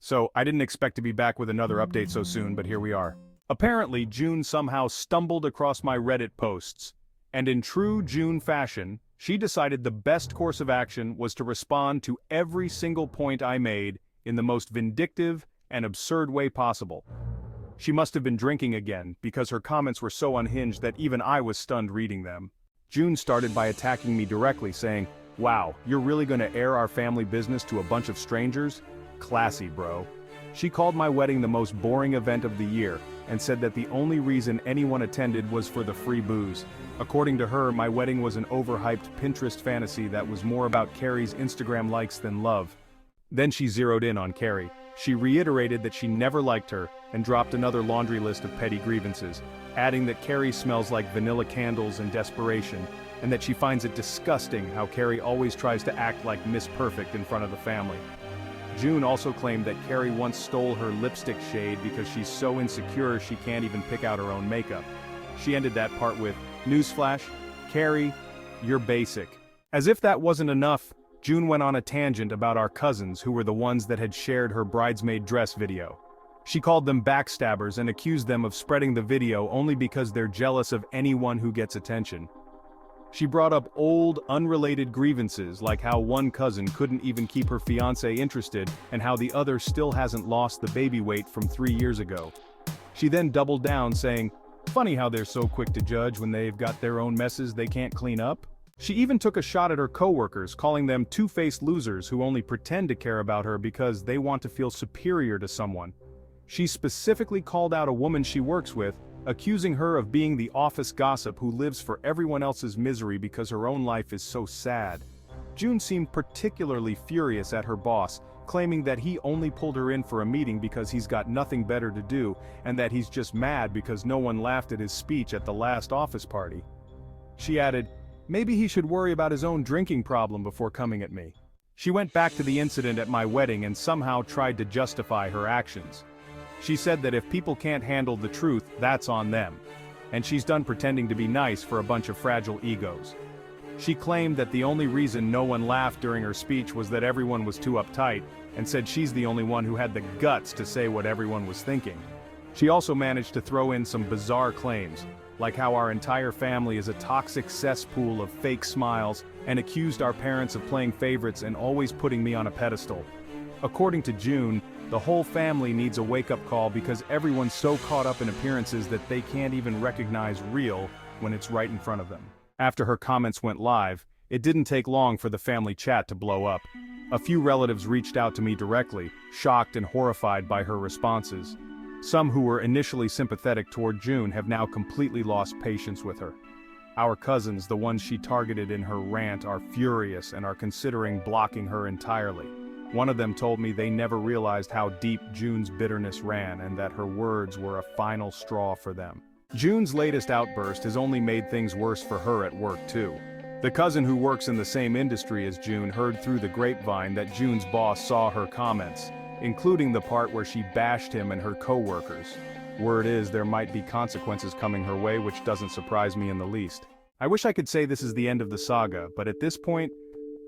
So, I didn't expect to be back with another update so soon, but here we are. Apparently, June somehow stumbled across my Reddit posts, and in true June fashion, she decided the best course of action was to respond to every single point I made in the most vindictive and absurd way possible. She must have been drinking again, because her comments were so unhinged that even I was stunned reading them. June started by attacking me directly, saying, "Wow, you're really gonna air our family business to a bunch of strangers? Classy, bro." She called my wedding the most boring event of the year, and said that the only reason anyone attended was for the free booze. According to her, my wedding was an overhyped Pinterest fantasy that was more about Carrie's Instagram likes than love. Then she zeroed in on Carrie. She reiterated that she never liked her, and dropped another laundry list of petty grievances, adding that Carrie smells like vanilla candles and desperation, and that she finds it disgusting how Carrie always tries to act like Miss Perfect in front of the family. June also claimed that Carrie once stole her lipstick shade because she's so insecure she can't even pick out her own makeup. She ended that part with, "Newsflash, Carrie, you're basic." As if that wasn't enough, June went on a tangent about our cousins who were the ones that had shared her bridesmaid dress video. She called them backstabbers and accused them of spreading the video only because they're jealous of anyone who gets attention. She brought up old, unrelated grievances like how one cousin couldn't even keep her fiancé interested and how the other still hasn't lost the baby weight from 3 years ago. She then doubled down saying, "Funny how they're so quick to judge when they've got their own messes they can't clean up." She even took a shot at her coworkers, calling them two-faced losers who only pretend to care about her because they want to feel superior to someone. She specifically called out a woman she works with, accusing her of being the office gossip who lives for everyone else's misery because her own life is so sad. June seemed particularly furious at her boss, claiming that he only pulled her in for a meeting because he's got nothing better to do, and that he's just mad because no one laughed at his speech at the last office party. She added, "Maybe he should worry about his own drinking problem before coming at me." She went back to the incident at my wedding and somehow tried to justify her actions. She said that if people can't handle the truth, that's on them. And she's done pretending to be nice for a bunch of fragile egos. She claimed that the only reason no one laughed during her speech was that everyone was too uptight, and said she's the only one who had the guts to say what everyone was thinking. She also managed to throw in some bizarre claims, like how our entire family is a toxic cesspool of fake smiles, and accused our parents of playing favorites and always putting me on a pedestal. According to June, the whole family needs a wake-up call because everyone's so caught up in appearances that they can't even recognize real when it's right in front of them. After her comments went live, it didn't take long for the family chat to blow up. A few relatives reached out to me directly, shocked and horrified by her responses. Some who were initially sympathetic toward June have now completely lost patience with her. Our cousins, the ones she targeted in her rant, are furious and are considering blocking her entirely. One of them told me they never realized how deep June's bitterness ran and that her words were a final straw for them. June's latest outburst has only made things worse for her at work too. The cousin who works in the same industry as June heard through the grapevine that June's boss saw her comments, including the part where she bashed him and her co-workers. Word is there might be consequences coming her way, which doesn't surprise me in the least. I wish I could say this is the end of the saga, but at this point,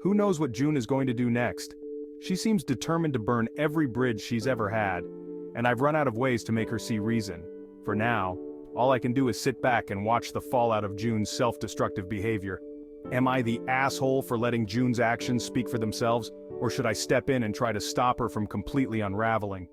who knows what June is going to do next? She seems determined to burn every bridge she's ever had, and I've run out of ways to make her see reason. For now, all I can do is sit back and watch the fallout of June's self-destructive behavior. Am I the asshole for letting June's actions speak for themselves, or should I step in and try to stop her from completely unraveling?